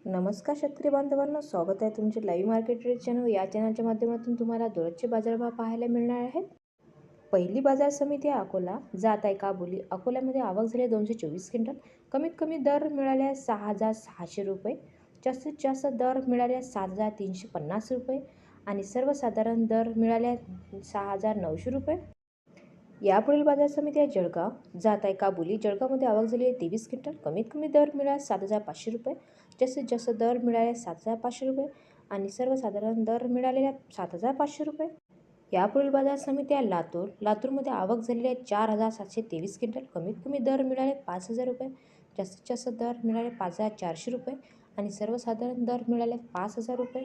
नमस्कार शेतकरी बांधवांनो, स्वागत आहे तुमचे लाईव्ह मार्केट रेट चॅनल. या चॅनलच्या माध्यमातून तुम्हाला दररोजचे बाजारभाव पाहायला मिळणार आहेत. पहिली बाजार समिती आहे अकोला, जात आहे काबुली. अकोल्यामध्ये आवक झाली 224 क्विंटल. कमीत कमी दर मिळाले 6,600 रुपये. जास्तीत जास्त दर मिळाले 7,350 रुपये आणि सर्वसाधारण दर मिळाले 6,900 रुपये. यापुढील बाजार समिती आहे जळगाव, जात आहे काबुली. जळगावमध्ये आवक झाली आहे 23 क्विंटल. कमीत कमी दर मिळाला 7,500 रुपये. जास्तीत जास्त दर मिळाले 7,500 रुपये आणि सर्वसाधारण दर मिळालेले 7,500 रुपये. यापुढील बाजार समिती आहे लातूर. लातूरमध्ये आवक झालेली आहे 4,723 क्विंटल. कमीत कमी दर मिळाले 5,000 रुपये. जास्तीत जास्त दर मिळाले 5,400 रुपये आणि सर्वसाधारण दर मिळाले 5,000 रुपये.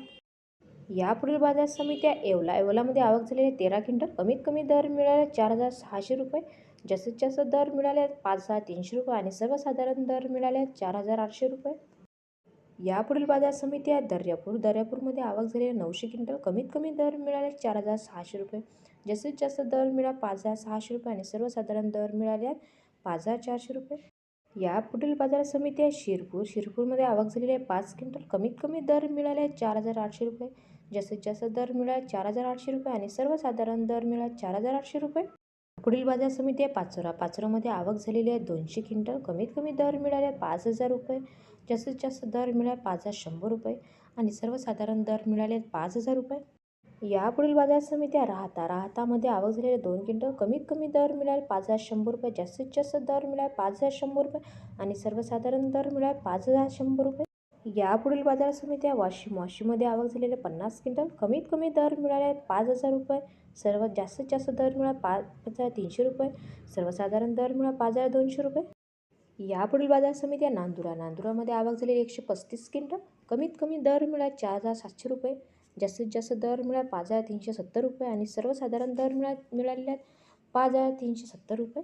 यापुढील बाजार समिती आहे येवला. येवलामध्ये आवक झालेली आहे 13 क्विंटल. कमीत कमी दर मिळाले 4,600 रुपये. जास्तीत जास्त दर मिळाले 5,300 रुपये आणि सर्वसाधारण दर मिळाले 4,800 रुपये. यापुढील बाजार समिती आहे दर्यापूर. दर्यापूरमध्ये आवक झालेली आहे 900 क्विंटल. कमीत कमी दर मिळाले 4,600 रुपये. जास्तीत जास्त दर मिळाला 5,600 रुपये आणि सर्वसाधारण दर मिळाले 5,400 रुपये. यापुढील बाजार समिती आहे शिरपूर. शिरपूरमध्ये आवक झालेली आहे 5 क्विंटल. कमीत कमी दर मिळाले 4,800 रुपये. जास्तीत जास्त दर मिळाले 4,800 रुपये आणि सर्वसाधारण दर मिळाले 4,800 रुपये. पुढील बाजार समिती आहे पाचोरा. पाचोरामध्ये आवक झालेली आहे 200 क्विंटल. कमीत कमी दर मिळाले 5,000 रुपये. जास्तीत जास्त दर मिळाले 5,100 रुपये आणि सर्वसाधारण दर मिळाले 5,000 रुपये. यापुढील बाजार समिती आहे राहता. राहतामध्ये आवक झालेले 2 क्विंटल. कमीत कमी दर मिळाले 5,100 रुपये. जास्तीत जास्त दर मिळाले 5,100 रुपये आणि सर्वसाधारण दर मिळाले 5,100 रुपये. यापुढील बाजार समिती आहे वाशिम. वाशिममध्ये आवक झालेले 50 क्विंटल. कमीत कमी दर मिळाले 5,000 रुपये. सर्वात जास्तीत जास्त दर मिळाला 5,300 रुपये. सर्वसाधारण दर मिळाला 5,200 रुपये. यापुढील बाजार समिती आहे नांदुरा. नांदुरामध्ये आवक झालेली 135 क्विंटल. कमीत कमी दर मिळाला 4,700 रुपये. जास्तीत जास्त दर मिळाला 5,370 रुपये आणि सर्वसाधारण दर मिळालेले 5,370 रुपये.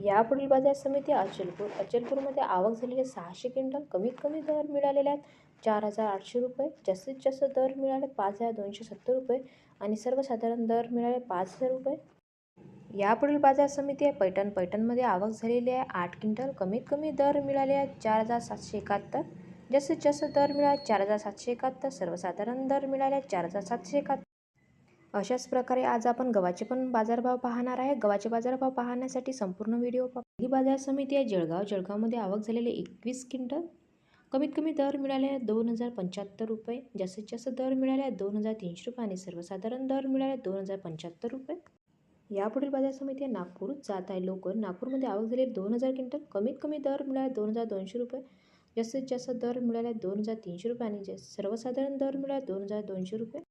यापुढील बाजार समिती आहे अचलपूर. अचलपूरमध्ये आवक झालेली 600 क्विंटल. कमीत कमी दर मिळालेले आहेत 4,800 रुपये. जास्तीत जास्त दर मिळाले 5,270 रुपये आणि सर्वसाधारण दर मिळाले 5,000 रुपये. यापुढील बाजार समिती आहे पैठण. पैठणमध्ये आवक झालेली आहे 8 क्विंटल. कमीत कमी दर मिळाले आहेत 4,771. जास्तीत जास्त दर मिळाले 4,771. सर्वसाधारण दर मिळाले 4,771. अशाच प्रकारे आज आपण गव्हाचे पण बाजारभाव पाहणार आहे. गव्हाचे बाजारभाव पाहण्यासाठी संपूर्ण व्हिडिओ पहा. ही बाजार समिती आहे जळगाव. जळगावमध्ये आवक झालेले 21 क्विंटल. कमीत कमी दर मिळाले 2,075 रुपये. जास्तीत जास्त दर मिळाले 2,300 रुपये आणि सर्वसाधारण दर मिळाले 2,075 रुपये. यापुढील बाजार समिती आहे नागपूर. जात आहे लोकल. नागपूरमध्ये आवक झाली 2,000 क्विंटल. कमीत कमी दर मिळाले 2,200 रुपये. जास्तीत जास्त दर मिळाले 2,300 रुपये आणि सर्वसाधारण दर मिळाले 2,200 रुपये.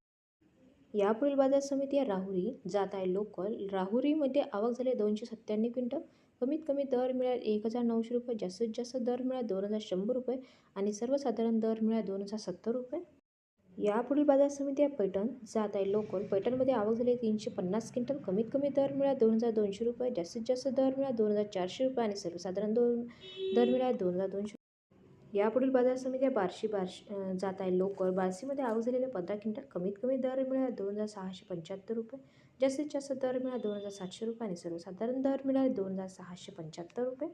यापुढील बाजार समिती आहे राहुरी. जात आहे लोकल. राहुरीमध्ये आवक झाली 297 क्विंटल. कमीत कमी दर मिळाले 1,900 रुपये. जास्तीत जास्त दर मिळाले 2,100 रुपये आणि सर्वसाधारण दर मिळाले 2,070 रुपये. यापुढील बाजार समिती आहे पैठण. जात आहे लोकल. पैठणमध्ये आवक झाली 350 क्विंटल. कमीत कमी दर मिळाले 2,200 रुपये. जास्तीत जास्त दर मिळाले 2,400 रुपये आणि सर्वसाधारण दर मिळाले 2,200. यापुढील बाजार समिती आहे बार्शी. जात आहे लोकल. बार्शीमध्ये आवक झालेले 15 क्विंटल. कमीत कमी दर मिळाले 2,675 रुपये. जास्तीत जास्त दर मिळाले 2,700 रुपये आणि सर्वसाधारण दर मिळाले 2,675 रुपये.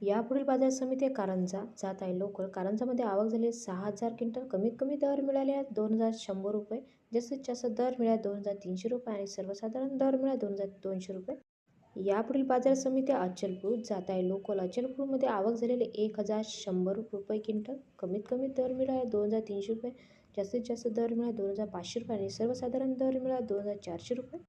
यापुढील बाजार समिती आहे कारंजा. जात आहे लोकल. कारंजामध्ये आवक झाली 6,000 क्विंटल. कमीत कमी दर मिळाले 2,100 रुपये. जास्तीत जास्त दर मिळाले 2,300 रुपये आणि सर्वसाधारण दर मिळाले 2,200 रुपये. यापुढील बाजार समिती आहे अचलपूर. जात आहे लोकल. अचलपूरमध्ये आवक झालेले 1,100 रुपये क्विंटल. कमीत कमी दर मिळाले 2,300 रुपये. जास्तीत जास्त दर मिळाले 2,500 रुपये आणि सर्वसाधारण दर मिळाले 2,400 रुपये.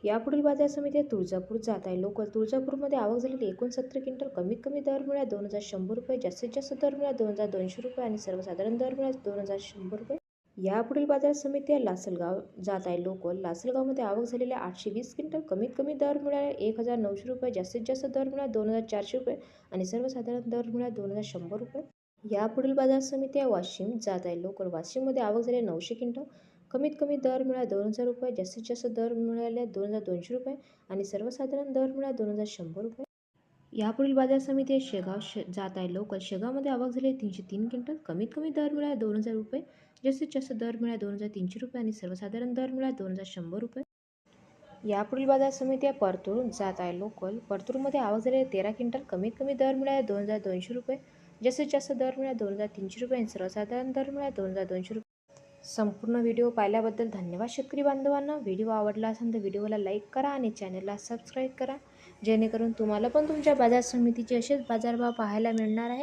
यापुढील बाजार समिती आहे तुळजापूर. जात आहे लोकल. तुळजापूरमध्ये आवक झालेली 69 क्विंटल. कमीत कमी दर मिळाले 2,100 रुपये. जास्तीत जास्त दर मिळाले 2,200 रुपये आणि सर्वसाधारण दर मिळाले 2,100 रुपये. यापुढील बाजार समिती आहे लासलगाव. जात आहे लोकल. लासलगावमध्ये आवक झालेले 820 क्विंटल. कमीत कमी दर मिळाले 1,900 रुपये. जास्तीत जास्त दर मिळाले 2,400 रुपये आणि सर्वसाधारण दर मिळाले 2,100 रुपये. यापुढील बाजार समिती आहे वाशिम. जात आहे लोकल. वाशिममध्ये आवक झाले 900 क्विंटल. कमीत कमी दर मिळाले 2,000 रुपये. जास्तीत जास्त दर मिळाले 2,200 रुपये आणि सर्वसाधारण दर मिळाले 2,100 रुपये. यापुढील बाजार समिती आहे शेगाव. जात आहे लोकल. शेगावमध्ये आवक झाली 303 क्विंटल. कमीत कमी दर मिळाले 2,000 रुपये. जास्तीत जास्त दर मिळाले 2,300 रुपये आणि सर्वसाधारण दर मिळाले 2,100 रुपये. यापुढील बाजार समिती आहे परतूर. जात आहे लोकल. परतूरमध्ये आवक झाली 13 क्विंटल. कमीत कमी दर मिळाले 2,200 रुपये. जास्तीत जास्त दर मिळाला 2300 रुपये आणि सर्वसाधारण दर मिळाला 2200 रुपये. संपूर्ण व्हिडिओ पाहिल्याबद्दल धन्यवाद शेतकरी बांधवांना. व्हिडिओ आवडला असेल तर व्हिडिओला लाईक करा आणि चॅनलला सबस्क्राईब करा, जेणेकरून तुम्हाला पण तुमच्या बाजार समितीचे असेच बाजारभाव पाहायला मिळणार आहेत.